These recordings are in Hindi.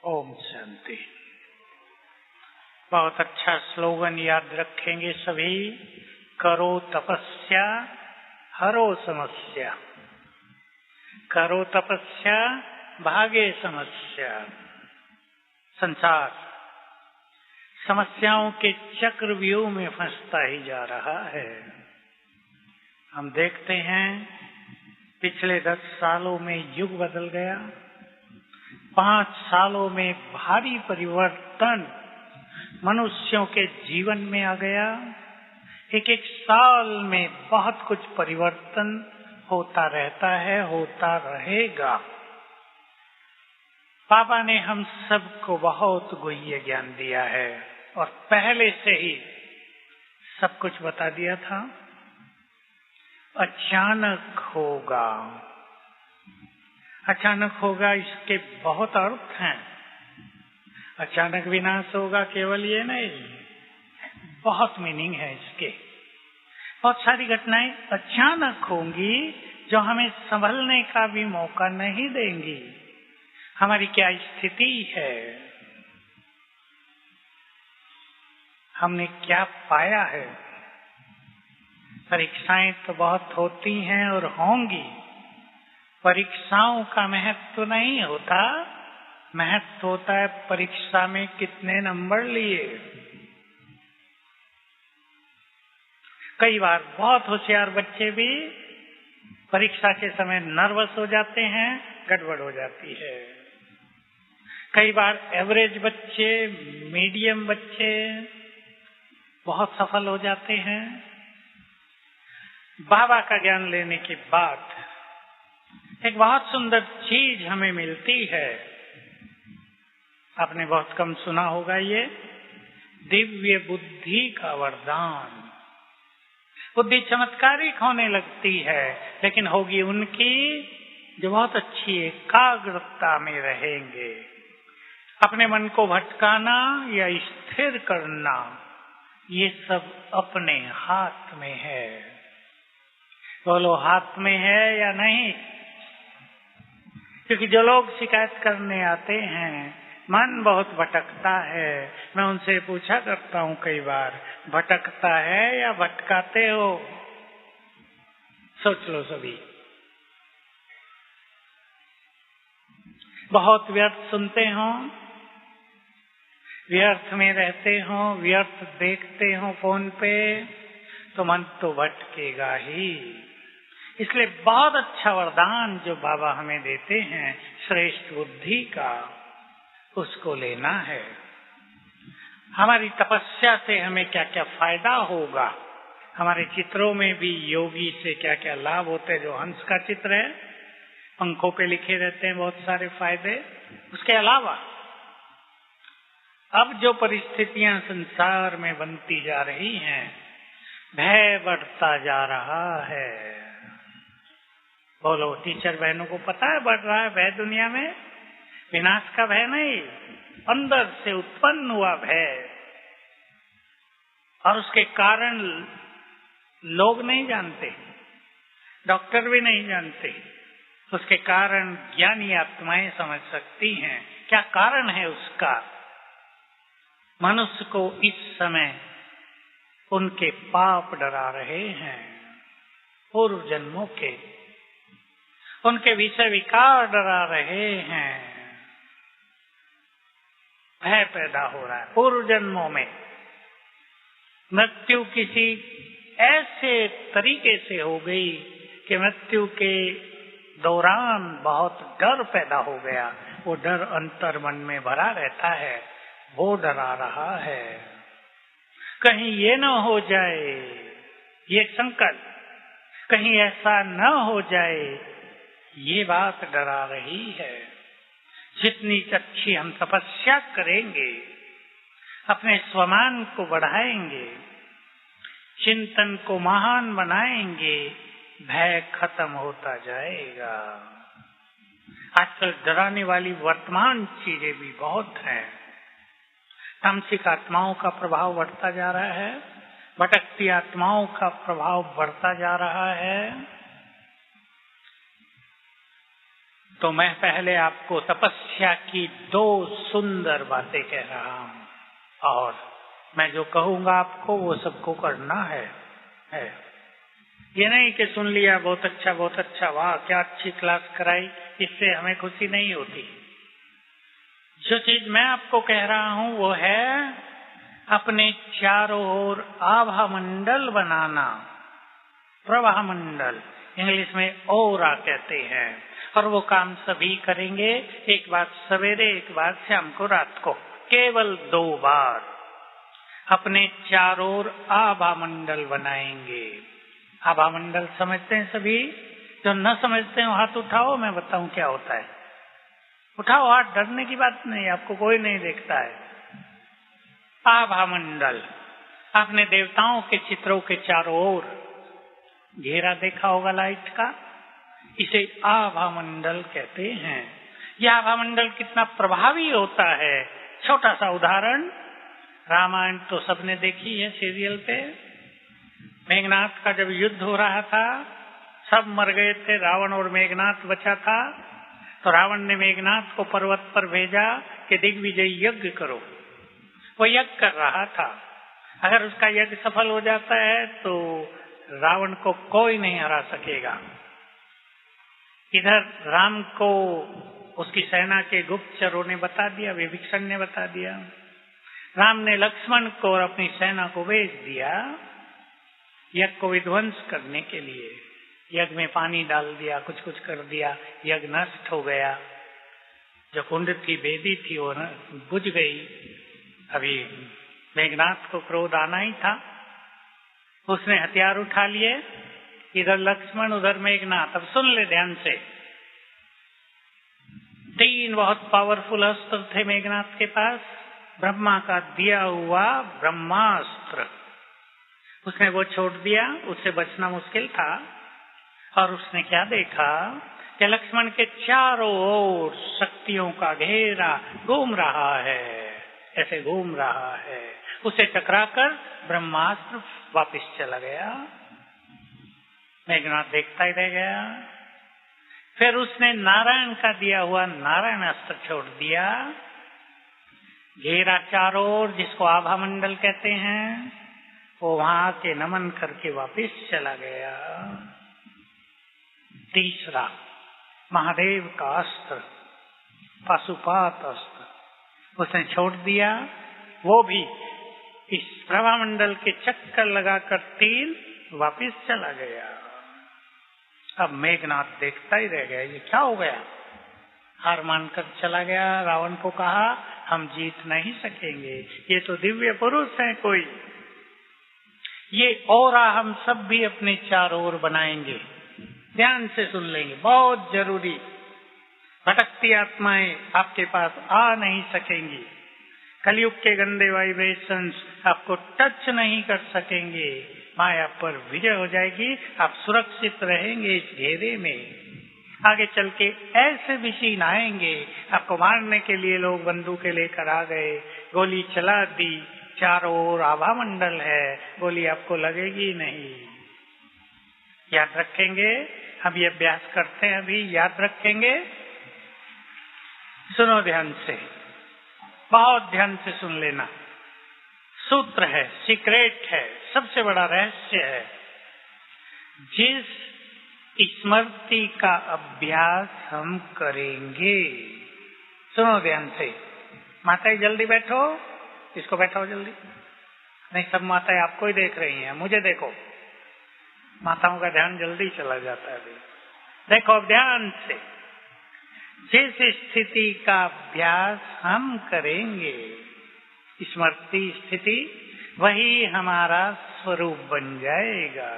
ओम शांति। बहुत अच्छा स्लोगन याद रखेंगे सभी। करो तपस्या, हरो समस्या। करो तपस्या, भागे समस्या। संसार समस्याओं के चक्रव्यूह में फंसता ही जा रहा है। हम देखते हैं पिछले 10 सालों में युग बदल गया। 5 सालों में भारी परिवर्तन मनुष्यों के जीवन में आ गया। एक साल में बहुत कुछ परिवर्तन होता रहता है, होता रहेगा। बाबा ने हम सबको बहुत गुह्य ज्ञान दिया है और पहले से ही सब कुछ बता दिया था। अचानक होगा, अचानक होगा, इसके बहुत अर्थ हैं। अचानक विनाश होगा केवल ये नहीं, बहुत मीनिंग है इसके। बहुत सारी घटनाएं अचानक होंगी जो हमें संभलने का भी मौका नहीं देंगी। हमारी क्या स्थिति है, हमने क्या पाया है। परीक्षाएं तो बहुत होती हैं और होंगी। परीक्षाओं का महत्व नहीं होता, महत्व होता है परीक्षा में कितने नंबर लिए। कई बार बहुत होशियार बच्चे भी परीक्षा के समय नर्वस हो जाते हैं, गड़बड़ हो जाती है। कई बार एवरेज बच्चे, मीडियम बच्चे बहुत सफल हो जाते हैं। बाबा का ज्ञान लेने के बाद एक बहुत सुंदर चीज हमें मिलती है। आपने बहुत कम सुना होगा, ये दिव्य बुद्धि का वरदान। बुद्धि चमत्कारिक होने लगती है, लेकिन होगी उनकी जो बहुत अच्छी एकाग्रता में रहेंगे। अपने मन को भटकाना या स्थिर करना, ये सब अपने हाथ में है। बोलो, हाथ में है या नहीं? क्योंकि जो लोग शिकायत करने आते हैं, मन बहुत भटकता है, मैं उनसे पूछा करता हूँ कई बार, भटकता है या भटकाते हो? सोच लो सभी। बहुत व्यर्थ सुनते हो, व्यर्थ में रहते हो, व्यर्थ देखते हो फोन पे, तो मन तो भटकेगा ही। इसलिए बहुत अच्छा वरदान जो बाबा हमें देते हैं श्रेष्ठ बुद्धि का, उसको लेना है। हमारी तपस्या से हमें क्या क्या फायदा होगा। हमारे चित्रों में भी योगी से क्या क्या लाभ होते हैं। जो हंस का चित्र है, पंखों पे लिखे रहते हैं बहुत सारे फायदे। उसके अलावा अब जो परिस्थितियां संसार में बनती जा रही हैं, भय बढ़ता जा रहा है। बोलो, टीचर बहनों को पता है बढ़ रहा है भय दुनिया में। विनाश का भय नहीं, अंदर से उत्पन्न हुआ भय, और उसके कारण लोग नहीं जानते, डॉक्टर भी नहीं जानते। उसके कारण ज्ञानी आत्माएं समझ सकती हैं क्या कारण है उसका। मनुष्य को इस समय उनके पाप डरा रहे हैं, पूर्व जन्मों के, उनके विषय विकार डरा रहे हैं। भय पैदा हो रहा है पूर्व जन्मों में। मृत्यु किसी ऐसे तरीके से हो गई कि मृत्यु के दौरान बहुत डर पैदा हो गया। वो डर अंतर मन में भरा रहता है, वो डरा रहा है। कहीं ये न हो जाए, ये संकट, कहीं ऐसा न हो जाए, ये बात डरा रही है। जितनी अच्छी हम तपस्या करेंगे, अपने स्वमान को बढ़ाएंगे, चिंतन को महान बनाएंगे, भय खत्म होता जाएगा। आजकल डराने वाली वर्तमान चीजें भी बहुत हैं। तामसिक आत्माओं का प्रभाव बढ़ता जा रहा है, भटकती आत्माओं का प्रभाव बढ़ता जा रहा है। तो मैं पहले आपको तपस्या की 2 सुंदर बातें कह रहा हूं और मैं जो कहूंगा आपको वो सबको करना है। ये नहीं कि सुन लिया बहुत अच्छा, वाह क्या अच्छी क्लास कराई, इससे हमें खुशी नहीं होती। जो चीज मैं आपको कह रहा हूं वो है अपने चारों ओर आभा मंडल बनाना, प्रवाह मंडल, इंग्लिश में ओरा कहते हैं। और वो काम सभी करेंगे, एक बार सवेरे एक बार शाम को रात को, केवल 2 बार अपने चारों ओर आभा मंडल बनाएंगे। आभा मंडल समझते हैं सभी? जो न समझते हो हाथ उठाओ, मैं बताऊं क्या होता है। उठाओ हाथ, डरने की बात नहीं, आपको कोई नहीं देखता है। आभा मंडल, आपने देवताओं के चित्रों के चारों ओर घेरा देखा होगा लाइट का, इसे आभा मंडल कहते हैं। यह आभा मंडल कितना प्रभावी होता है, छोटा सा उदाहरण, रामायण तो सबने देखी है सीरियल पे। मेघनाथ का जब युद्ध हो रहा था, सब मर गए थे, रावण और मेघनाथ बचा था, तो रावण ने मेघनाथ को पर्वत पर भेजा कि दिग्विजय यज्ञ करो। वो यज्ञ कर रहा था, अगर उसका यज्ञ सफल हो जाता है तो रावण को कोई नहीं हरा सकेगा। इधर राम को उसकी सेना के गुप्तचरों ने बता दिया, विभीषण ने बता दिया। राम ने लक्ष्मण को और अपनी सेना को भेज दिया यज्ञ को विध्वंस करने के लिए। यज्ञ में पानी डाल दिया, कुछ कुछ कर दिया, यज्ञ नष्ट हो गया। जो कुंड की वेदी थी वो बुझ गई। अभी मेघनाथ को क्रोध आना ही था, उसने हथियार उठा लिए, इधर लक्ष्मण उधर मेघनाथ। अब सुन ले ध्यान से, 3 बहुत पावरफुल अस्त्र थे मेघनाथ के पास, ब्रह्मा का दिया हुआ ब्रह्मास्त्र। उसने वो छोड़ दिया, उससे बचना मुश्किल था। और उसने क्या देखा कि लक्ष्मण के चारों ओर शक्तियों का घेरा घूम रहा है, ऐसे घूम रहा है। उसे टकराकर ब्रह्मास्त्र वापिस चला गया। मेघनाथ देखता ही रह गया। फिर उसने नारायण का दिया हुआ नारायण अस्त्र छोड़ दिया, घेरा चारों ओर, जिसको आभा मंडल कहते हैं, वो वहां के नमन करके वापिस चला गया। तीसरा, महादेव का अस्त्र, पाशुपात अस्त्र, उसने छोड़ दिया, वो भी इस प्रभामंडल के चक्कर लगाकर तीर वापिस चला गया। अब मेघनाथ देखता ही रह गया, ये क्या हो गया। हार मानकर चला गया। रावण को कहा हम जीत नहीं सकेंगे, ये तो दिव्य पुरुष है कोई। ये औरा हम सब भी अपने चारों ओर बनाएंगे, ध्यान से सुन लेंगे, बहुत जरूरी। भटकती आत्माएं आपके पास आ नहीं सकेंगी, कलयुग के गंदे वाइब्रेशंस आपको टच नहीं कर सकेंगे, माया पर विजय हो जाएगी, आप सुरक्षित रहेंगे इस घेरे में। आगे चल के ऐसे विषीन आएंगे, आपको मारने के लिए लोग बंदूकें लेकर आ गए, गोली चला दी, चारों ओर आभा मंडल है, गोली आपको लगेगी नहीं। याद रखेंगे, हम ये अभ्यास करते हैं, अभी याद रखेंगे। सुनो ध्यान से, बहुत ध्यान से सुन लेना। सूत्र है, सीक्रेट है, सबसे बड़ा रहस्य है। जिस स्मृति का अभ्यास हम करेंगे, सुनो ध्यान से। माताएं जल्दी बैठो, इसको बैठाओ जल्दी। नहीं, सब माताएं आपको ही देख रही हैं, मुझे देखो। माताओं का ध्यान जल्दी चला जाता है। देखो अब ध्यान से, जिस स्थिति का अभ्यास हम करेंगे, स्मृति स्थिति, वही हमारा स्वरूप बन जाएगा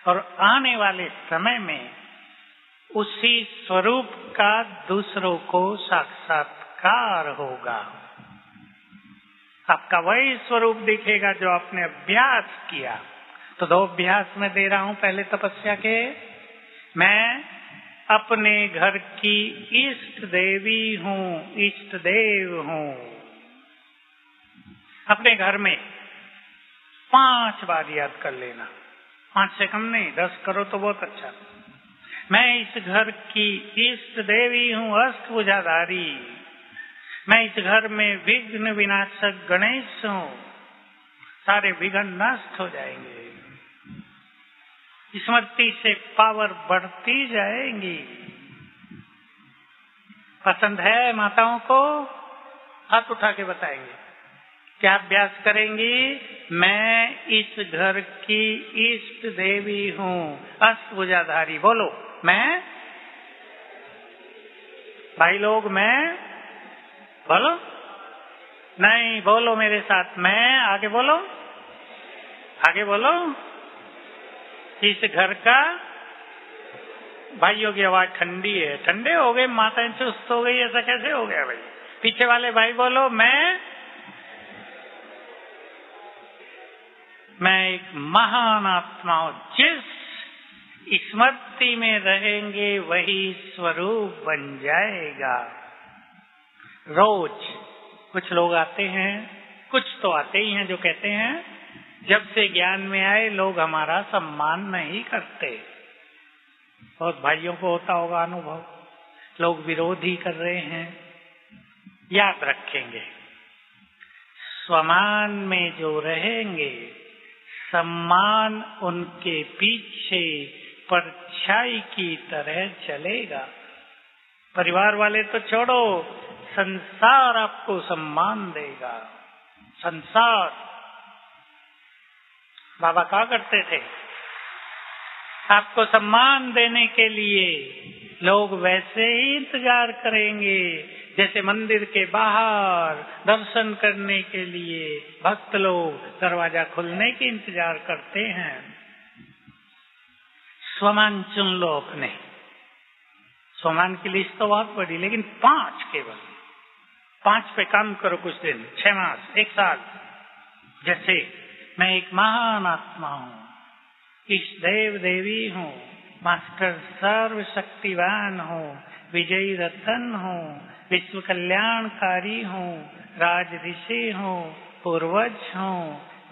और आने वाले समय में उसी स्वरूप का दूसरों को साक्षात्कार होगा। आपका वही स्वरूप दिखेगा जो आपने अभ्यास किया। तो 2 अभ्यास में दे रहा हूं। पहले तपस्या के, मैं अपने घर की इष्ट देवी हूँ, इष्ट देव हूँ। अपने घर में 5 बार याद कर लेना, 5 से कम नहीं, 10 करो तो बहुत अच्छा। मैं इस घर की इष्ट देवी हूँ, अष्टभुजाधारी। मैं इस घर में विघ्न विनाशक गणेश हूँ, सारे विघ्न नष्ट हो जाएंगे। स्मृति से पावर बढ़ती जाएंगी। पसंद है माताओं को? हाथ उठा के बताएंगे क्या अभ्यास करेंगी? मैं इस घर की इष्ट देवी हूँ, अष्टभुजाधारी। बोलो मैं। भाई लोग मैं बोलो। नहीं बोलो मेरे साथ, मैं। आगे बोलो, आगे बोलो। इस घर का, भाइयों की आवाज ठंडी है। ठंडे हो गए, माताएं चुस्त हो गई, ऐसा कैसे हो गया भाई? पीछे वाले भाई बोलो मैं एक महान आत्मा हूं। जिस स्मृति में रहेंगे वही स्वरूप बन जाएगा। रोज कुछ लोग आते हैं, कुछ तो आते ही हैं जो कहते हैं जब से ज्ञान में आए लोग हमारा सम्मान नहीं करते। बहुत भाइयों को होता होगा अनुभव, लोग विरोध ही कर रहे हैं। याद रखेंगे, स्वमान में जो रहेंगे सम्मान उनके पीछे परछाई की तरह चलेगा। परिवार वाले तो छोड़ो, संसार आपको सम्मान देगा। संसार। बाबा क्या करते थे? आपको सम्मान देने के लिए लोग वैसे ही इंतजार करेंगे जैसे मंदिर के बाहर दर्शन करने के लिए भक्त लोग दरवाजा खुलने के इंतजार करते हैं। स्वमान चुन लो अपने। स्वमान की लिस्ट तो बहुत बड़ी, लेकिन 5 केवल 5 पे काम करो कुछ दिन, 6 मास, 1 साल। जैसे मैं एक महान आत्मा हूँ, इष्ट देव देवी हूँ, मास्टर सर्व शक्तिवान हूँ, विजयी रतन हूँ, विश्व कल्याणकारी हूँ, राज ऋषि हूँ, पूर्वज हूँ,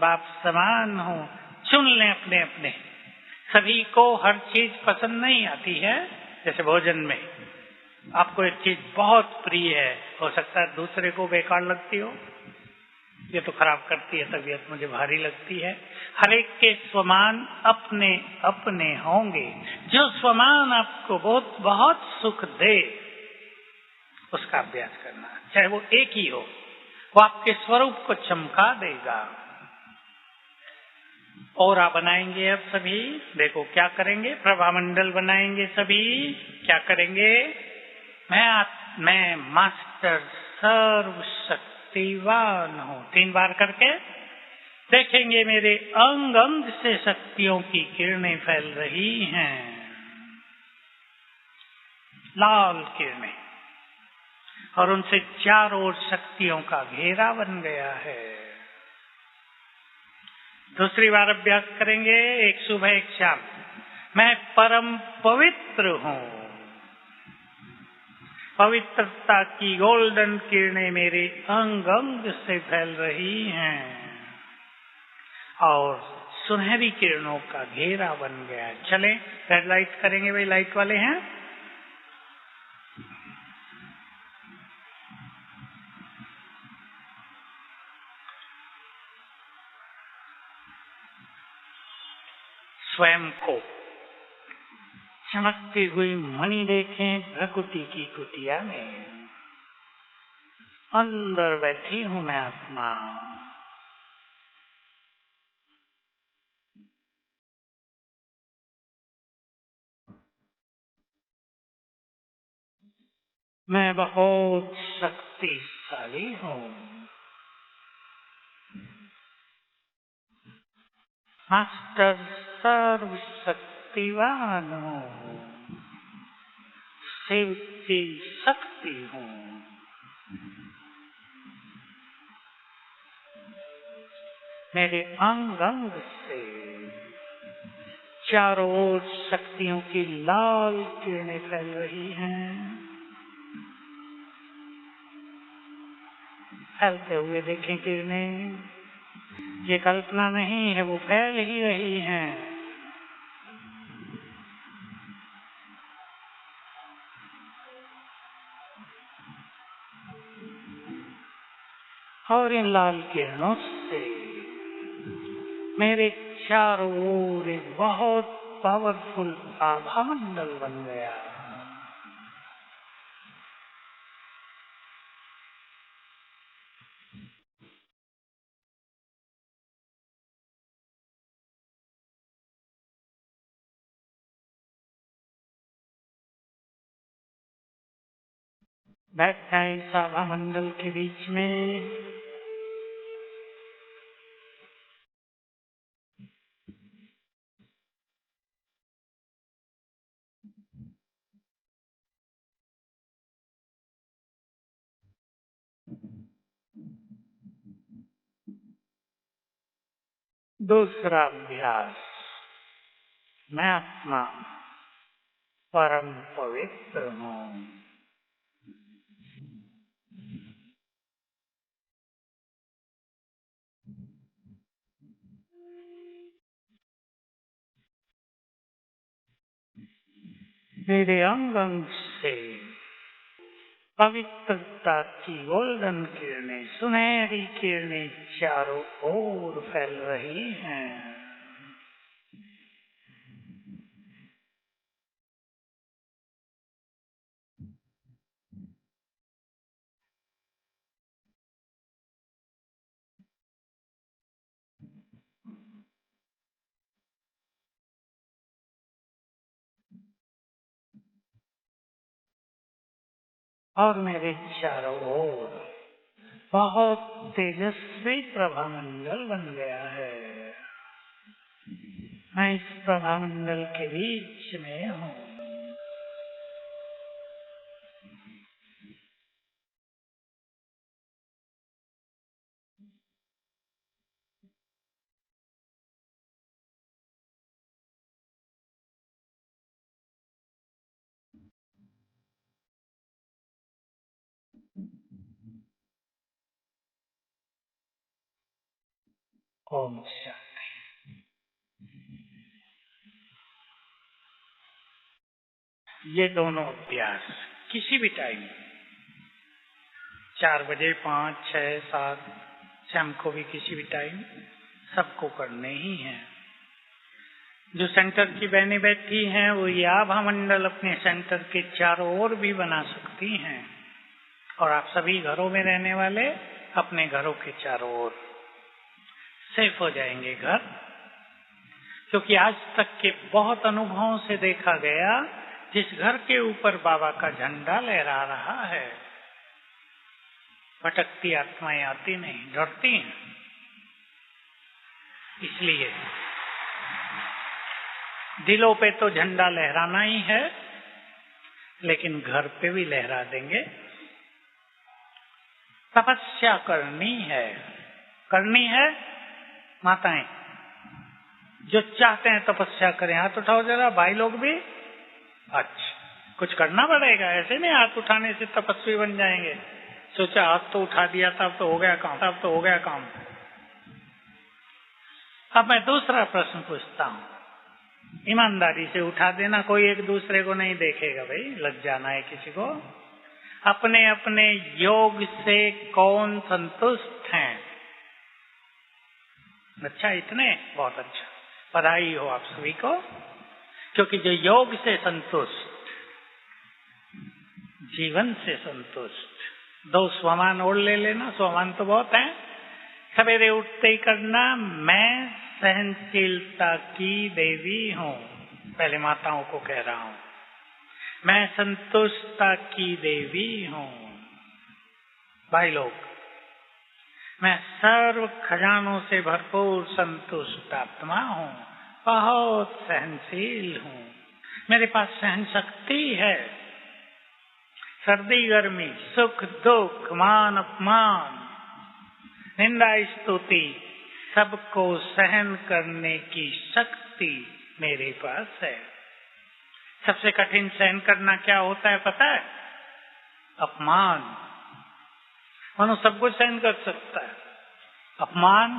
बाप समान हूँ। चुन लें अपने अपने। सभी को हर चीज पसंद नहीं आती है। जैसे भोजन में आपको एक चीज बहुत प्रिय है, हो सकता है दूसरे को बेकार लगती हो, ये तो खराब करती है तबीयत, मुझे भारी लगती है। हर एक के स्वमान अपने अपने होंगे। जो स्वमान आपको बहुत बहुत सुख दे उसका अभ्यास करना, चाहे वो एक ही हो, वो आपके स्वरूप को चमका देगा। औरा बनाएंगे अब सभी। देखो क्या करेंगे, प्रभामंडल बनाएंगे सभी। क्या करेंगे? मैं मास्टर सर्व शक्तिवान हूँ। 3 बार करके देखेंगे मेरे अंग अंग से शक्तियों की किरणें फैल रही हैं, लाल किरणें, और उनसे चारों ओर शक्तियों का घेरा बन गया है। दूसरी बार अभ्यास करेंगे, एक सुबह एक शाम। मैं परम पवित्र हूँ। पवित्रता की गोल्डन किरणें मेरे अंग अंग से फैल रही हैं और सुनहरी किरणों का घेरा बन गया। चलें रेड लाइट करेंगे, भाई लाइट वाले हैं। स्वयं को चमकती हुई मणि देखें प्रकृति की कुटिया में। अंदर बैठी हूं मैं आत्मा। मैं बहुत शक्तिशाली हूँ। मास्टर सर्व शक्तिवान हूँ। शिव की शक्ति हूँ। मेरे अंग अंग से चारों ओर शक्तियों की लाल किरणें फैल रही हैं। फैलते हुए देखें किरणें, ये कल्पना नहीं है, वो फैल ही रही हैं। और इन लाल किरणों से मेरे चारों ओर एक बहुत पावरफुल आभा मंडल बन गया। बैठा इस आभा मंडल के बीच में दूसरा अभ्यास। मैं आत्मा परम पवित्र हूँ। मेरे अंग अंग से पवित्रता की गोल्डन किरणें, सुनहरी किरणें चारों ओर फैल रही हैं। और मेरे चारों ओर बहुत तेजस्वी प्रभामंडल बन गया है। मैं इस प्रभामंडल के बीच में हूँ। ओम शांति। ये दोनों अभ्यास किसी भी टाइम 4 बजे, 5, 6, 7 शाम को भी किसी भी टाइम सबको करने ही हैं। जो सेंटर की बहनें बैठी हैं वो ये आभा मंडल अपने सेंटर के चारों ओर भी बना सकती हैं। और आप सभी घरों में रहने वाले अपने घरों के चारों ओर सेफ हो जाएंगे घर। क्योंकि आज तक के बहुत अनुभवों से देखा गया, जिस घर के ऊपर बाबा का झंडा लहरा रहा है, भटकती आत्माएं आती नहीं, डरती हैं। इसलिए दिलों पे तो झंडा लहराना ही है, लेकिन घर पे भी लहरा देंगे। तपस्या करनी है माताएं जो चाहते हैं तपस्या करें। हाथ उठाओ जरा भाई लोग भी। अच्छा, कुछ करना पड़ेगा, ऐसे नहीं हाथ उठाने से तपस्वी बन जाएंगे। सोचा हाथ तो उठा दिया था, अब तो हो गया काम। अब मैं दूसरा प्रश्न पूछता हूँ, ईमानदारी से उठा देना, कोई एक दूसरे को नहीं देखेगा भाई, लग जाना है किसी को। अपने अपने योग से कौन संतुष्ट हैं? अच्छा, इतने बहुत अच्छा, बधाई हो आप सभी को। क्योंकि जो योग से संतुष्ट, जीवन से संतुष्ट, 2 स्वमान और ले लेना, स्वमान तो बहुत है। सवेरे उठते ही करना, मैं सहनशीलता की देवी हूँ। पहले माताओं को कह रहा हूँ, मैं संतुष्टता की देवी हूँ। भाई लोग, मैं सर्व खजानों से भरपूर संतुष्ट आत्मा हूँ, बहुत सहनशील हूँ। मेरे पास सहन शक्ति है। सर्दी गर्मी, सुख दुख, मान अपमान, निंदा स्तुति, सबको सहन करने की शक्ति मेरे पास है। सबसे कठिन सहन करना क्या होता है पता है? अपमान। मनो सब कुछ सहन कर सकता है, अपमान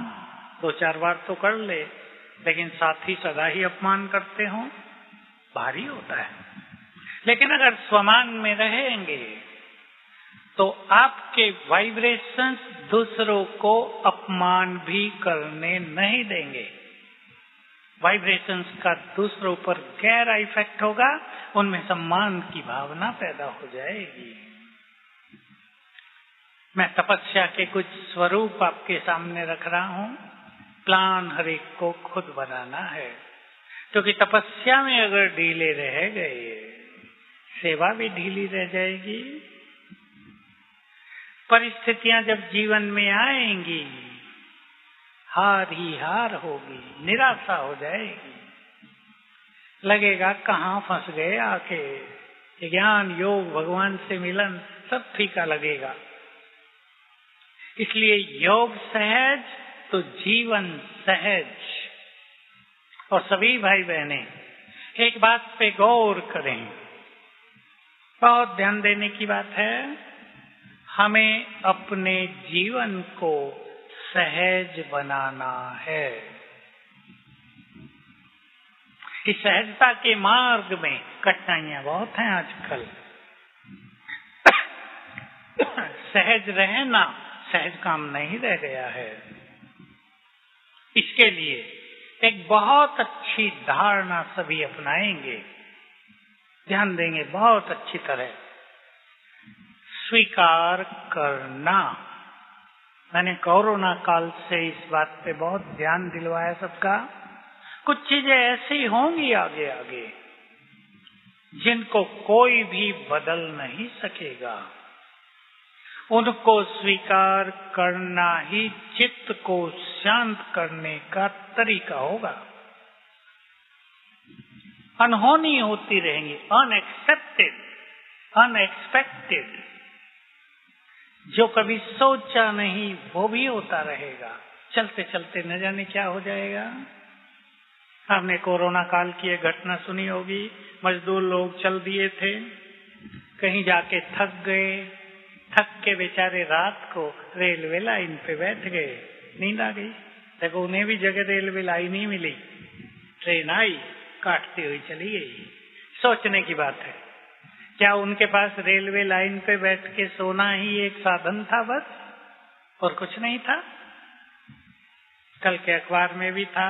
2-4 बार तो कर ले, लेकिन साथी सदा ही अपमान करते हो, भारी होता है। लेकिन अगर स्वमान में रहेंगे तो आपके वाइब्रेशंस दूसरों को अपमान भी करने नहीं देंगे। वाइब्रेशंस का दूसरों पर गहरा इफेक्ट होगा, उनमें सम्मान की भावना पैदा हो जाएगी। मैं तपस्या के कुछ स्वरूप आपके सामने रख रहा हूं। प्लान हर एक को खुद बनाना है, क्योंकि तपस्या में अगर ढीले रह गए, सेवा भी ढीली रह जाएगी। परिस्थितियां जब जीवन में आएंगी, हार ही हार होगी, निराशा हो जाएगी, लगेगा कहाँ फंस गए आके। ज्ञान, योग, भगवान से मिलन सब फीका लगेगा। इसलिए योग सहज तो जीवन सहज। और सभी भाई बहनें एक बात पे गौर करें, बहुत ध्यान देने की बात है। हमें अपने जीवन को सहज बनाना है। इस सहजता के मार्ग में कठिनाइयां बहुत हैं आजकल। सहज रहना सहज काम नहीं रह गया है। इसके लिए एक बहुत अच्छी धारणा सभी अपनाएंगे, ध्यान देंगे बहुत अच्छी तरह। स्वीकार करना। मैंने कोरोना काल से इस बात पे बहुत ध्यान दिलवाया सबका। कुछ चीजें ऐसी होंगी आगे आगे जिनको कोई भी बदल नहीं सकेगा। उनको स्वीकार करना ही चित्त को शांत करने का तरीका होगा। अनहोनी होती रहेंगी, अनएक्सेप्टेड, अनएक्सपेक्टेड। जो कभी सोचा नहीं वो भी होता रहेगा। चलते चलते न जाने क्या हो जाएगा। आपने कोरोना काल की एक घटना सुनी होगी। मजदूर लोग चल दिए थे, कहीं जाके थक गए, थक के बेचारे रात को रेलवे लाइन पे बैठ गए, नींद आ गई। देखो उन्हें भी जगह रेलवे लाइन ही मिली, ट्रेन आई काटती हुई चली गई। सोचने की बात है, क्या उनके पास रेलवे लाइन पे बैठ के सोना ही एक साधन था बस, और कुछ नहीं था? कल के अखबार में भी था,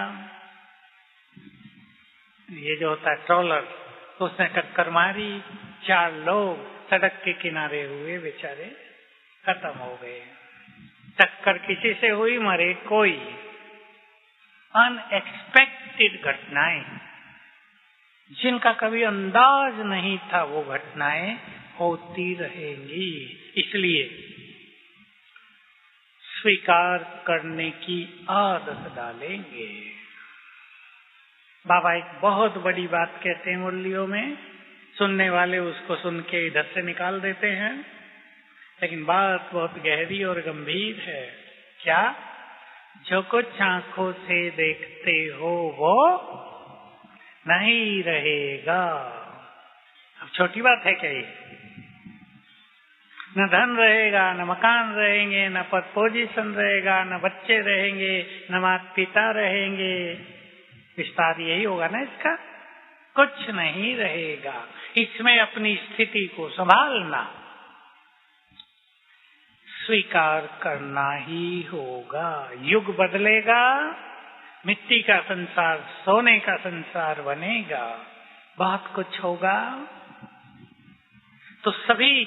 ये जो होता है ट्रॉलर, उसने टक्कर मारी, 4 लोग सड़क के किनारे हुए, बेचारे खत्म हो गए। टक्कर किसी से हुई, मरे कोई। अनएक्सपेक्टेड घटनाएं, जिनका कभी अंदाज नहीं था, वो घटनाएं होती रहेंगी। इसलिए स्वीकार करने की आदत डालेंगे। बाबा एक बहुत बड़ी बात कहते हैं मुरलियों में, सुनने वाले उसको सुन के इधर से निकाल देते हैं, लेकिन बात बहुत गहरी और गंभीर है। क्या? जो कुछ आंखों से देखते हो वो नहीं रहेगा। अब छोटी बात है क्या ये? न धन रहेगा, न मकान रहेंगे, न पद पोजीशन रहेगा, न बच्चे रहेंगे, न माता पिता रहेंगे। विस्तार यही होगा ना इसका। कुछ नहीं रहेगा। इसमें अपनी स्थिति को संभालना, स्वीकार करना ही होगा। युग बदलेगा, मिट्टी का संसार सोने का संसार बनेगा, बहुत कुछ होगा। तो सभी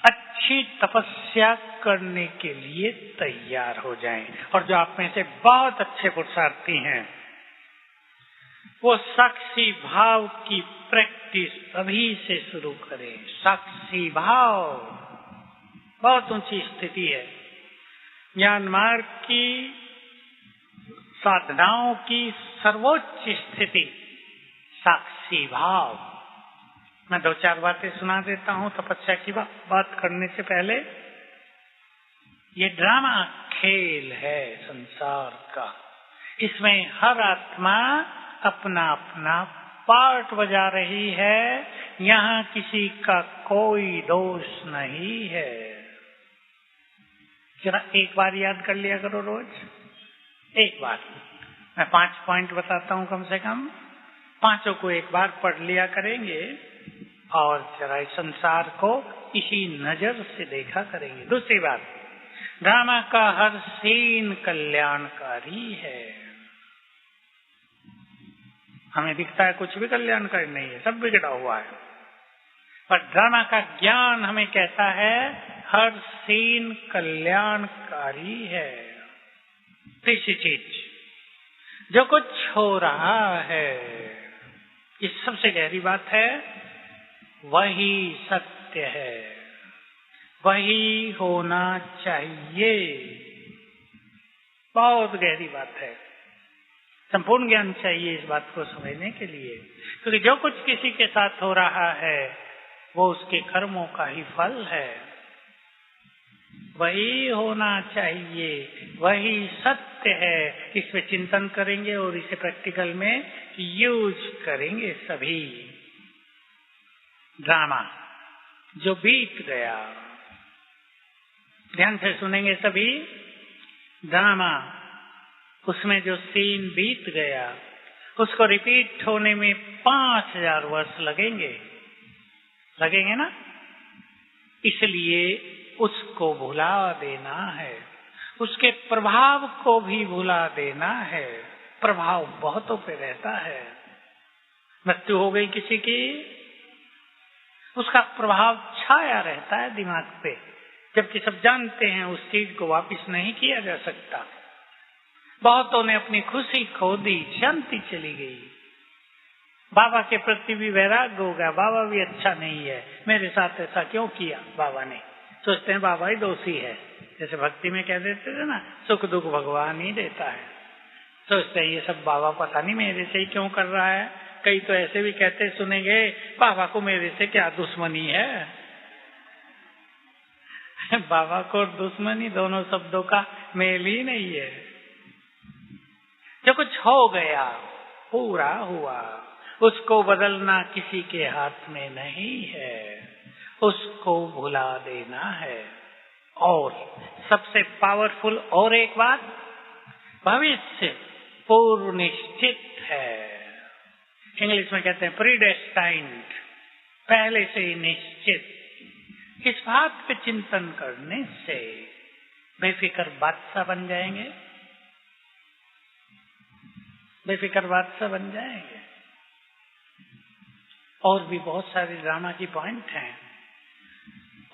अच्छी तपस्या करने के लिए तैयार हो जाएं। और जो आप में से बहुत अच्छे पुरुषार्थी हैं, वो साक्षी भाव की प्रैक्टिस अभी से शुरू करें। साक्षी भाव बहुत ऊंची स्थिति है। ज्ञान मार्ग की साधनाओं की सर्वोच्च स्थिति साक्षी भाव। मैं 2-4 बातें सुना देता हूं तपस्या की बात करने से पहले। ये ड्रामा खेल है संसार का। इसमें हर आत्मा अपना अपना पार्ट बजा रही है। यहाँ किसी का कोई दोष नहीं है। जरा एक बार याद कर लिया करो रोज। एक बार मैं 5 पॉइंट बताता हूँ, कम से कम 5 को एक बार पढ़ लिया करेंगे और जरा इस संसार को इसी नजर से देखा करेंगे। दूसरी बात, ड्रामा का हर सीन कल्याणकारी है। हमें दिखता है कुछ भी कल्याणकारी नहीं है, सब बिगड़ा हुआ है, पर ड्रामा का ज्ञान हमें कहता है हर सीन कल्याणकारी है। तीसरी चीज, जो कुछ हो रहा है, ये सबसे गहरी बात है, वही सत्य है, वही होना चाहिए। बहुत गहरी बात है, संपूर्ण ज्ञान चाहिए इस बात को समझने के लिए, क्योंकि जो कुछ किसी के साथ हो रहा है वो उसके कर्मों का ही फल है। वही होना चाहिए, वही सत्य है। इस पे चिंतन करेंगे और इसे प्रैक्टिकल में यूज करेंगे सभी। ड्रामा जो बीत गया, ध्यान से सुनेंगे सभी। ड्रामा, उसमें जो सीन बीत गया, उसको रिपीट होने में 5000 वर्ष लगेंगे ना। इसलिए उसको भुला देना है, उसके प्रभाव को भी भुला देना है। प्रभाव बहुतों पे रहता है। मृत्यु हो गई किसी की, उसका प्रभाव छाया रहता है दिमाग पे, जबकि सब जानते हैं उस चीज को वापस नहीं किया जा सकता। बहुतों ने अपनी खुशी खो दी, शांति चली गई। बाबा के प्रति भी वैराग्य हो गया, बाबा भी अच्छा नहीं है, मेरे साथ ऐसा क्यों किया बाबा ने। सोचते हैं बाबा ही दोषी है, जैसे भक्ति में कह देते थे ना, सुख दुख भगवान ही देता है। सोचते हैं ये सब बाबा पता नहीं मेरे से ही क्यों कर रहा है। कई तो ऐसे भी कहते सुनेंगे, बाबा को मेरे से क्या दुश्मनी है। बाबा को दुश्मनी दोनों शब्दों का मेल ही नहीं है। जो कुछ हो गया पूरा हुआ, उसको बदलना किसी के हाथ में नहीं है, उसको भुला देना है। और सबसे पावरफुल और एक बात, भविष्य पूर्व निश्चित है। इंग्लिश में कहते हैं प्रीडेस्टाइन्ड, पहले से ही निश्चित। इस बात पे चिंतन करने से बेफिक्र बादशाह बन जाएंगे, बेफिक्र बादशाह बन जाएंगे। और भी बहुत सारे ड्रामा की पॉइंट हैं,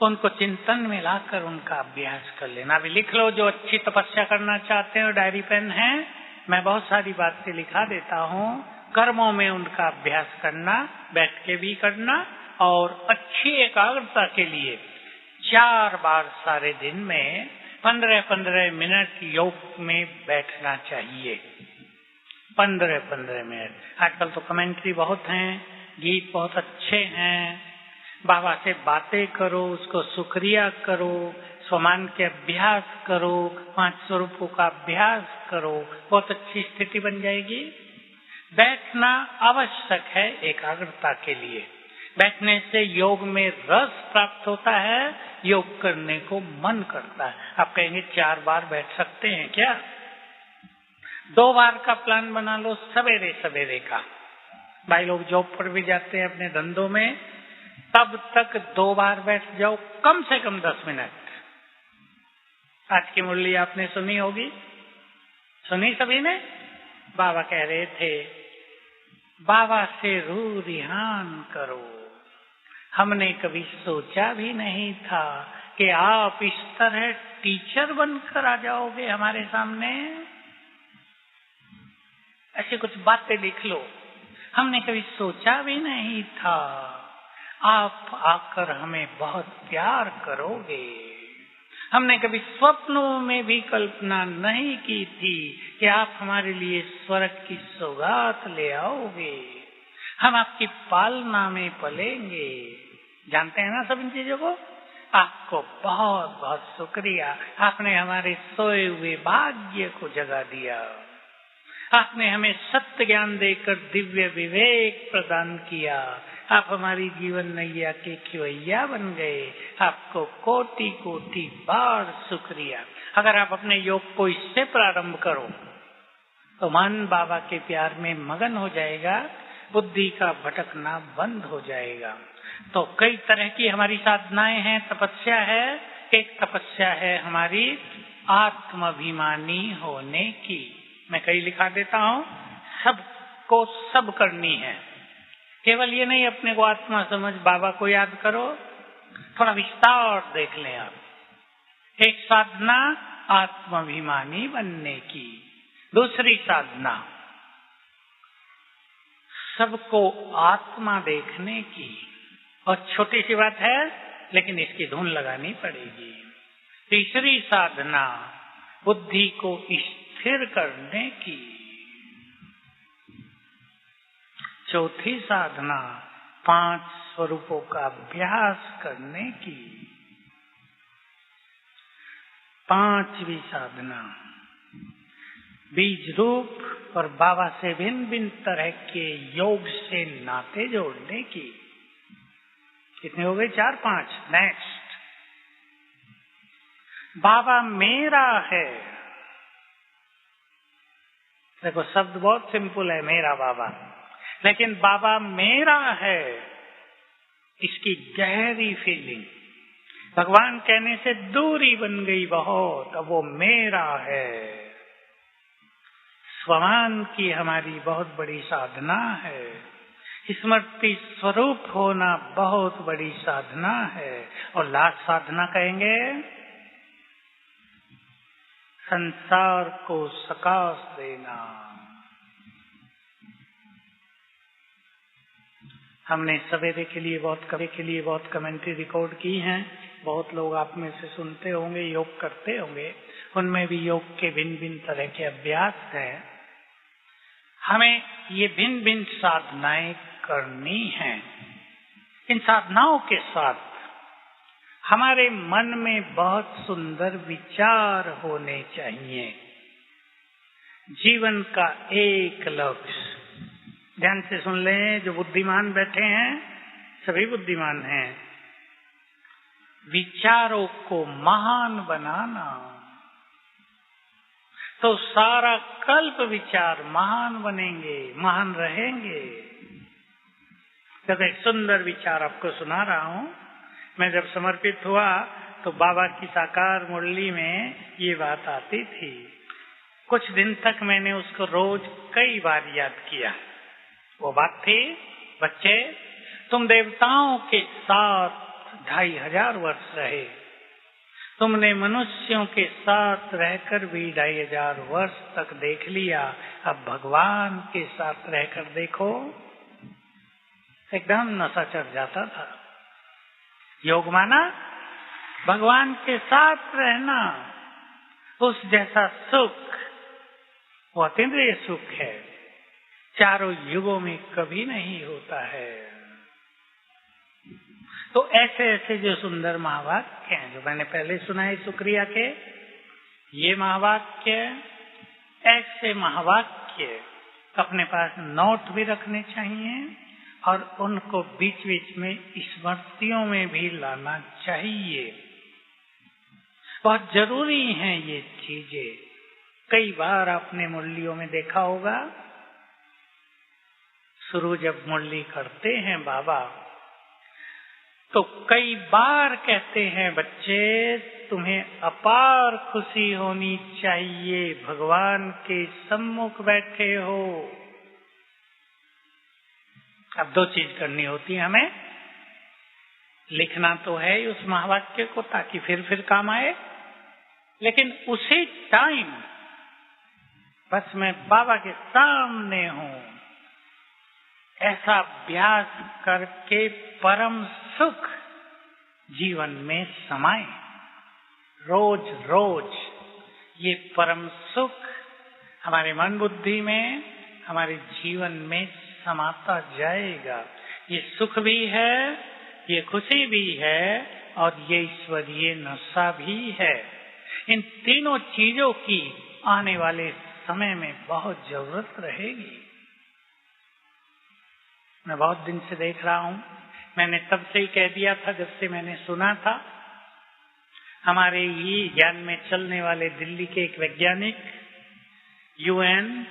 उनको चिंतन में लाकर उनका अभ्यास कर लेना। अभी लिख लो, जो अच्छी तपस्या करना चाहते हो, डायरी पेन है, मैं बहुत सारी बातें लिखा देता हूँ। कर्मों में उनका अभ्यास करना, बैठ के भी करना, और अच्छी एकाग्रता के लिए 4 बार सारे दिन में 15-15 मिनट योग में बैठना चाहिए। 15-15 मिनट। आजकल तो कमेंट्री बहुत हैं, गीत बहुत अच्छे हैं। बाबा से बातें करो, उसको शुक्रिया करो, स्वमान के अभ्यास करो, 5 स्वरूपों का अभ्यास करो, बहुत अच्छी स्थिति बन जाएगी। बैठना आवश्यक है एकाग्रता के लिए। बैठने से योग में रस प्राप्त होता है, योग करने को मन करता है। आप कहेंगे 4 बार बैठ सकते हैं क्या? 2 बार का प्लान बना लो, सवेरे सवेरे का। भाई लोग जॉब पर भी जाते हैं अपने धंधों में, तब तक 2 बार बैठ जाओ, कम से कम 10 मिनट। आज की मुरली आपने सुनी होगी, सुनी सभी ने? बाबा कह रहे थे, बाबा से रू रिहान करो। हमने कभी सोचा भी नहीं था कि आप इस तरह टीचर बनकर आ जाओगे हमारे सामने। ऐसी कुछ बातें लिख लो, हमने कभी सोचा भी नहीं था। आप आकर हमें बहुत प्यार करोगे। हमने कभी स्वप्नों में भी कल्पना नहीं की थी कि आप हमारे लिए स्वर्ग की सौगात ले आओगे। हम आपकी पालना में पलेंगे। जानते हैं ना सब इन चीजों को? आपको बहुत बहुत शुक्रिया, आपने हमारे सोए हुए भाग्य को जगा दिया। आपने हमें सत्य ज्ञान देकर दिव्य विवेक प्रदान किया। आप हमारी जीवन नैया के खिवैया बन गए। आपको कोटि कोटि बार शुक्रिया। अगर आप अपने योग को इससे प्रारंभ करो तो मन बाबा के प्यार में मगन हो जाएगा, बुद्धि का भटकना बंद हो जाएगा। तो कई तरह की हमारी साधनाएं हैं, तपस्या है। एक तपस्या है हमारी आत्माभिमानी होने की। मैं कई लिखा देता हूं, सबको सब करनी है। केवल ये नहीं अपने को आत्मा समझ बाबा को याद करो, थोड़ा विस्तार देख लें आप। एक साधना आत्माभिमानी बनने की, दूसरी साधना सबको आत्मा देखने की। और छोटी सी बात है लेकिन इसकी धुन लगानी पड़ेगी। तीसरी साधना बुद्धि को स्थिर करने की। चौथी साधना 5 स्वरूपों का अभ्यास करने की। 5वीं साधना बीज रूप और बाबा से भिन्न भिन्न तरह के योग से नाते जोड़ने की। कितने हो गए? 4 5। नेक्स्ट, बाबा मेरा है। देखो शब्द बहुत सिंपल है, मेरा बाबा, लेकिन बाबा मेरा है इसकी गहरी फीलिंग भगवान कहने से दूरी बन गई बहुत। अब वो मेरा है। स्वमान की हमारी बहुत बड़ी साधना है। स्मृति स्वरूप होना बहुत बड़ी साधना है। और लास्ट साधना कहेंगे संसार को सकाश देना। हमने सवेरे के लिए बहुत कमेंट्री रिकॉर्ड की हैं। बहुत लोग आप में से सुनते होंगे, योग करते होंगे। उनमें भी योग के भिन्न भिन्न तरह के अभ्यास हैं। हमें ये भिन्न भिन्न साधनाएं करनी हैं। इन साधनाओं के साथ हमारे मन में बहुत सुंदर विचार होने चाहिए। जीवन का एक लक्ष्य, ध्यान से सुन लें, जो बुद्धिमान बैठे हैं सभी बुद्धिमान हैं। विचारों को महान बनाना, तो सारा कल्प विचार महान बनेंगे, महान रहेंगे। जब एक सुंदर विचार आपको सुना रहा हूं। मैं जब समर्पित हुआ तो बाबा की साकार मुरली में ये बात आती थी। कुछ दिन तक मैंने उसको रोज कई बार याद किया। वो बात थी, बच्चे तुम देवताओं के साथ 2500 वर्ष रहे, तुमने मनुष्यों के साथ रहकर भी 2500 वर्ष तक देख लिया। अब भगवान के साथ रहकर देखो। एकदम नशा चढ़ जाता था। योग माना भगवान के साथ रहना। उस जैसा सुख वो अतीन्द्रिय सुख है, चारों युगों में कभी नहीं होता है। तो ऐसे ऐसे जो सुंदर महावाक्य हैं जो मैंने पहले सुनाए सुक्रिया के, ये महावाक्य, ऐसे महावाक्य अपने पास नोट भी रखने चाहिए और उनको बीच बीच में स्मृतियों में भी लाना चाहिए। बहुत जरूरी हैं ये चीजें। कई बार आपने मुरलियों में देखा होगा, शुरू जब मुरली करते हैं बाबा तो कई बार कहते हैं, बच्चे तुम्हें अपार खुशी होनी चाहिए, भगवान के सम्मुख बैठे हो। अब 2 चीज करनी होती है हमें। लिखना तो है उस महावाक्य को ताकि फिर काम आए, लेकिन उसी टाइम बस मैं बाबा के सामने हूं, ऐसा अभ्यास करके परम सुख जीवन में समाए। रोज रोज ये परम सुख हमारे मन बुद्धि में, हमारे जीवन में समाता जाएगा। ये सुख भी है, ये खुशी भी है और ये ईश्वरीय नशा भी है। इन तीनों चीजों की आने वाले समय में बहुत जरूरत रहेगी। मैं बहुत दिन से देख रहा हूं, मैंने तब से ही कह दिया था जब से मैंने सुना था। हमारे ही ज्ञान में चलने वाले दिल्ली के एक वैज्ञानिक, यूएन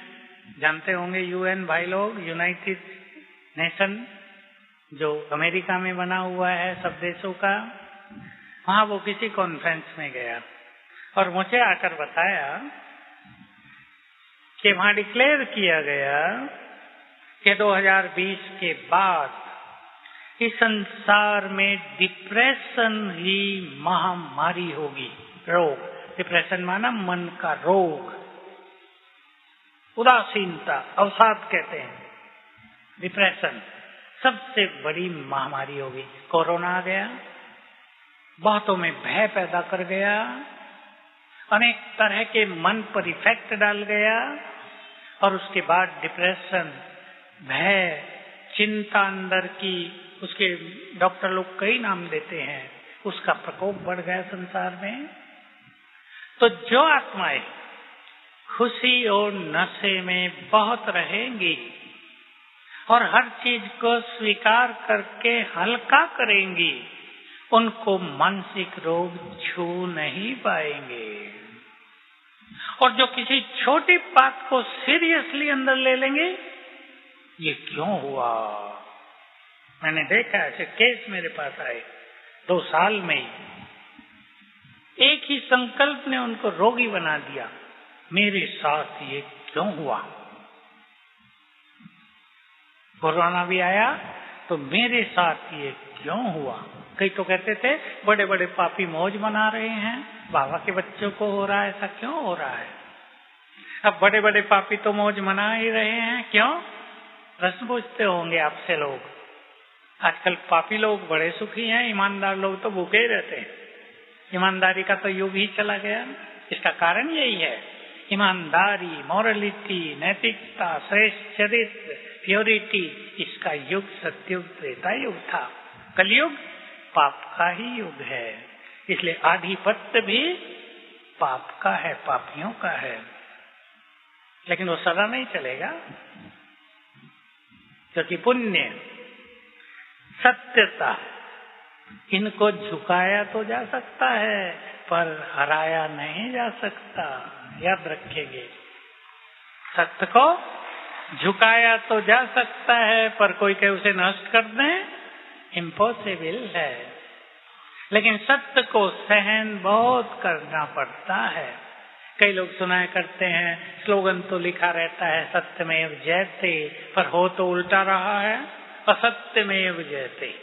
जानते होंगे, यूएन भाई लोग, यूनाइटेड नेशन, जो अमेरिका में बना हुआ है सब देशों का, वहां वो किसी कॉन्फ्रेंस में गया और मुझे आकर बताया कि वहां डिक्लेयर किया गया कि 2020 के बाद इस संसार में डिप्रेशन ही महामारी होगी। रोग, डिप्रेशन माना मन का रोग, उदासीनता, अवसाद कहते हैं। डिप्रेशन सबसे बड़ी महामारी होगी। कोरोना आ गया, बहुतों में भय पैदा कर गया, अनेक तरह के मन पर इफेक्ट डाल गया और उसके बाद डिप्रेशन, भय, चिंता अंदर की, उसके डॉक्टर लोग कई नाम देते हैं, उसका प्रकोप बढ़ गया संसार में। तो जो आत्माएं खुशी और नशे में बहुत रहेंगी और हर चीज को स्वीकार करके हल्का करेंगी, उनको मानसिक रोग छू नहीं पाएंगे। और जो किसी छोटी बात को सीरियसली अंदर ले लेंगे, ये क्यों हुआ। मैंने देखा ऐसे केस मेरे पास आए 2 साल में ही। एक ही संकल्प ने उनको रोगी बना दिया, मेरे साथ ये क्यों हुआ। कोरोना भी आया तो मेरे साथ ये क्यों हुआ। कई तो कहते थे बड़े बड़े पापी मौज मना रहे हैं, बाबा के बच्चों को हो रहा है, ऐसा क्यों हो रहा है। अब बड़े बड़े पापी तो मौज मना ही रहे हैं, क्यों। प्रश्न पूछते होंगे आपसे लोग। आजकल पापी लोग बड़े सुखी हैं, ईमानदार लोग तो भूखे ही रहते हैं। ईमानदारी का तो युग ही चला गया। इसका कारण यही है, ईमानदारी, मॉरलिटी, नैतिकता, श्रेष्ठ चरित्र, प्योरिटी, इसका युग सतयुग त्रेता युग था। कलयुग पाप का ही युग है, इसलिए आधिपत्य भी पाप का है, पापियों का है। लेकिन वो सदा नहीं चलेगा, क्योंकि पुण्य, सत्यता, इनको झुकाया तो जा सकता है पर हराया नहीं जा सकता। याद रखेंगे, सत्य को झुकाया तो जा सकता है पर कोई कहे उसे नष्ट कर दें, इम्पॉसिबल है। लेकिन सत्य को सहन बहुत करना पड़ता है। कई लोग सुनाया करते हैं, स्लोगन तो लिखा रहता है सत्यमेव जयते, पर हो तो उल्टा रहा है, असत्यमेव जयते।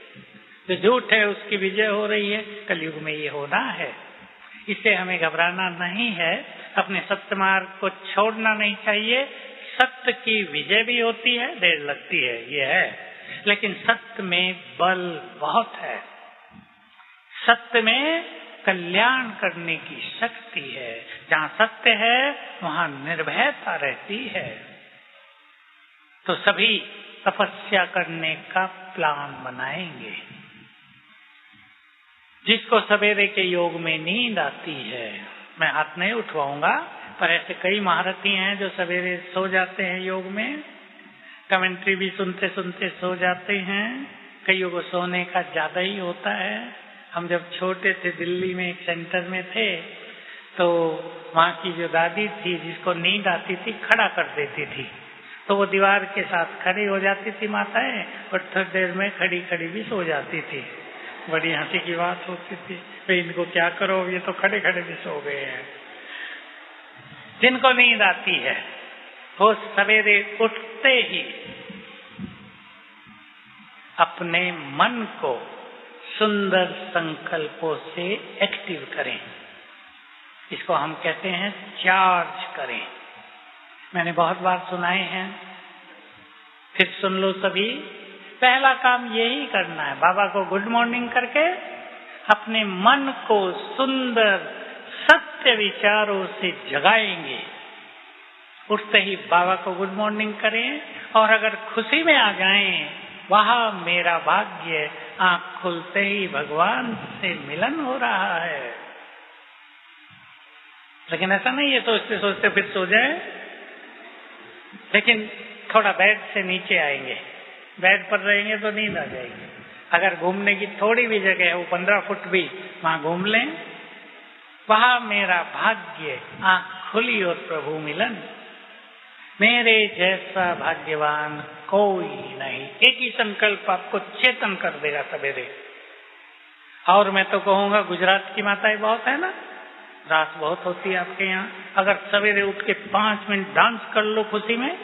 जो झूठ है उसकी विजय हो रही है। कलयुग में ये होना है, इससे हमें घबराना नहीं है, अपने सत्य मार्ग को छोड़ना नहीं चाहिए। सत्य की विजय भी होती है, देर लगती है, ये है, लेकिन सत्य में बल बहुत है। सत्य में कल्याण करने की शक्ति है। जहाँ सत्य है वहाँ निर्भयता रहती है। तो सभी तपस्या करने का प्लान बनाएंगे। जिसको सवेरे के योग में नींद आती है, मैं हाथ नहीं उठवाऊंगा, पर ऐसे कई महारथी हैं जो सवेरे सो जाते हैं योग में, कमेंट्री भी सुनते सुनते सो जाते हैं। कईयों को सोने का ज्यादा ही होता है। हम जब छोटे थे दिल्ली में एक सेंटर में थे, तो वहाँ की जो दादी थी जिसको नींद आती थी खड़ा कर देती थी, तो वो दीवार के साथ खड़ी हो जाती थी माताएं, और थोड़ी देर में खड़ी खड़ी भी सो जाती थी। बड़ी हंसी की बात होती थी, तो इनको क्या करो, ये तो खड़े खड़े भी सो गए हैं। जिनको नींद आती है वो सवेरे उठते ही अपने मन को सुंदर संकल्पों से एक्टिव करें। इसको हम कहते हैं चार्ज करें। मैंने बहुत बार सुनाए हैं, फिर सुन लो सभी। पहला काम यही करना है, बाबा को गुड मॉर्निंग करके अपने मन को सुंदर सत्य विचारों से जगाएंगे। उठते ही बाबा को गुड मॉर्निंग करें, और अगर खुशी में आ जाएं, वहाँ मेरा भाग्य, आंख खुलते ही भगवान से मिलन हो रहा है। लेकिन ऐसा नहीं है सोचते सोचते फिर सो जाए, लेकिन थोड़ा बेड से नीचे आएंगे, बेड पर रहेंगे तो नींद आ जाएगी। अगर घूमने की थोड़ी भी जगह है, वो 15 फुट भी, वहां घूम लें। वहां मेरा भाग्य, आंख खुली और प्रभु मिलन। मेरे जैसा भाग्यवान कोई नहीं। एक ही संकल्प आपको चेतन कर देगा सवेरे। और मैं तो कहूंगा गुजरात की माताएं बहुत है ना, रास बहुत होती है आपके यहाँ। अगर सवेरे उठ के 5 मिनट डांस कर लो खुशी में,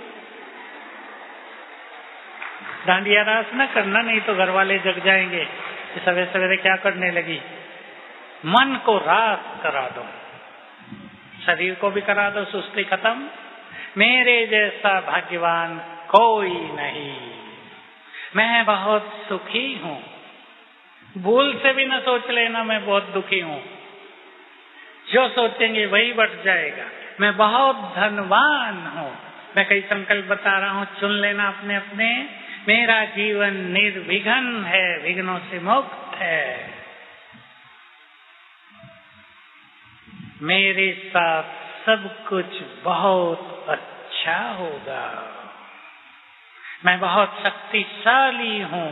डांडिया रास न करना, नहीं तो घर वाले जग जाएंगे कि सवेरे सवेरे क्या करने लगी। मन को रास करा दो, शरीर को भी करा दो, सुस्ती खत्म। मेरे जैसा भाग्यवान कोई नहीं, मैं बहुत सुखी हूँ। भूल से भी न सोच लेना मैं बहुत दुखी हूँ, जो सोचेंगे वही बढ़ जाएगा। मैं बहुत धनवान हूँ। मैं कई संकल्प बता रहा हूँ, चुन लेना अपने अपने। मेरा जीवन निर्विघ्न है, विघ्नों से मुक्त है। मेरे साथ सब कुछ बहुत अच्छा होगा। मैं बहुत शक्तिशाली हूँ,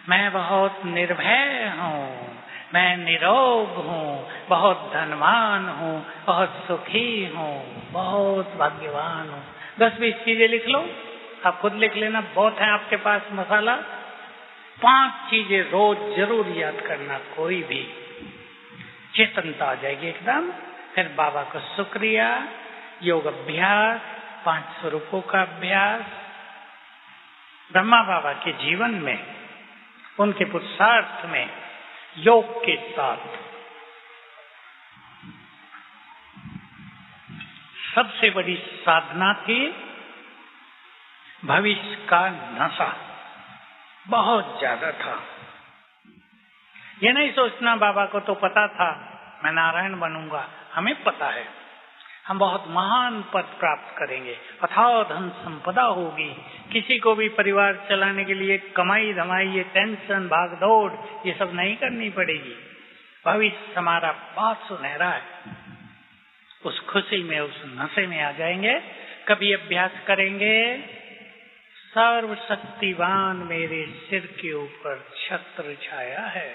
मैं बहुत निर्भय हूँ, मैं निरोग हूँ, बहुत धनवान हूँ, बहुत सुखी हूँ, बहुत भाग्यवान हूँ। 10-20 चीजें लिख लो, आप खुद लिख लेना, बहुत है आपके पास मसाला। 5 चीजें रोज जरूर याद करना, कोई भी चेतनता आ जाएगी एकदम। फिर बाबा को शुक्रिया, योग अभ्यास, 5 स्वरूपों का अभ्यास। ब्रह्मा बाबा के जीवन में, उनके पुरुषार्थ में योग के साथ सबसे बड़ी साधना थी भविष्य का नशा। बहुत ज्यादा था। ये नहीं सोचना बाबा को तो पता था मैं नारायण बनूंगा। हमें पता है हम बहुत महान पद प्राप्त करेंगे, अथाह धन संपदा होगी। किसी को भी परिवार चलाने के लिए कमाई धमाई, ये टेंशन भाग दौड़ ये सब नहीं करनी पड़ेगी। भविष्य हमारा बहुत सुनहरा है। उस खुशी में, उस नशे में आ जाएंगे। कभी अभ्यास करेंगे, सर्वशक्तिवान मेरे सिर के ऊपर छत्र छाया है।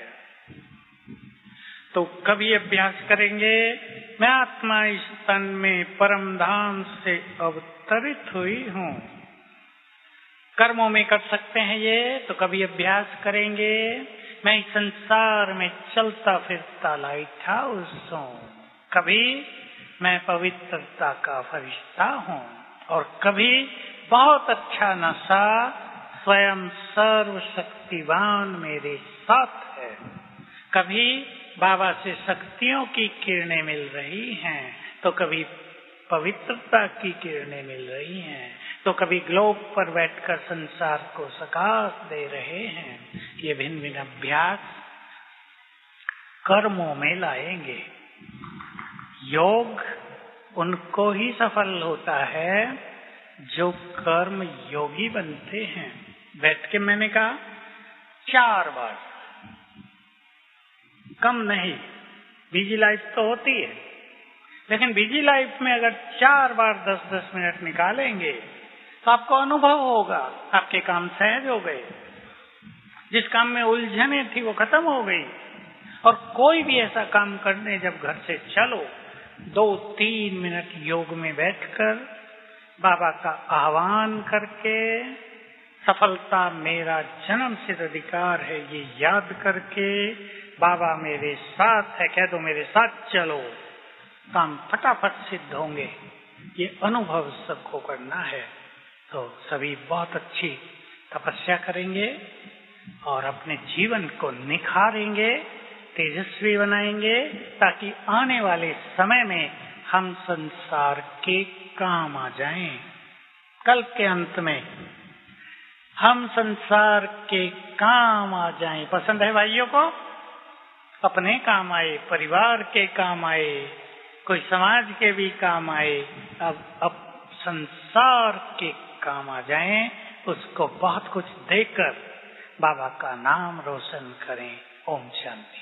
तो कभी अभ्यास करेंगे, मैं आत्मा इस तन में परम धाम से अवतरित हुई हूँ। कर्मों में कर सकते हैं ये, तो कभी अभ्यास करेंगे, मैं इस संसार में चलता फिरता लाइट हाउस हूँ। कभी मैं पवित्रता का फरिश्ता हूँ। और कभी बहुत अच्छा नशा, स्वयं सर्वशक्तिवान मेरे साथ है। कभी बाबा से शक्तियों की किरणें मिल रही हैं, तो कभी पवित्रता की किरणें मिल रही हैं, तो कभी ग्लोब पर बैठकर संसार को सकाश दे रहे हैं। ये भिन्न भिन्न अभ्यास कर्मों में लाएंगे। योग उनको ही सफल होता है जो कर्म योगी बनते हैं। बैठ के मैंने कहा 4 बार, कम नहीं। बिजी लाइफ तो होती है, लेकिन बिजी लाइफ में अगर 4 बार 10-10 मिनट निकालेंगे तो आपको अनुभव होगा, आपके काम सहज हो गए। जिस काम में उलझने थी वो खत्म हो गई। और कोई भी ऐसा काम करने जब घर से चलो, 2-3 मिनट योग में बैठकर बाबा का आह्वान करके, सफलता मेरा जन्म सिद्ध अधिकार है ये याद करके, बाबा मेरे साथ है कह दो, मेरे साथ चलो, काम फटाफट सिद्ध होंगे। ये अनुभव सबको करना है। तो सभी बहुत अच्छी तपस्या करेंगे और अपने जीवन को निखारेंगे, तेजस्वी बनाएंगे, ताकि आने वाले समय में हम संसार के काम आ जाएं। कल के अंत में हम संसार के काम आ जाएं। पसंद है भाइयों को? अपने काम आए, परिवार के काम आए, कोई समाज के भी काम आए, अब संसार के काम आ जाएं। उसको बहुत कुछ देकर बाबा का नाम रोशन करें। ओम शांति।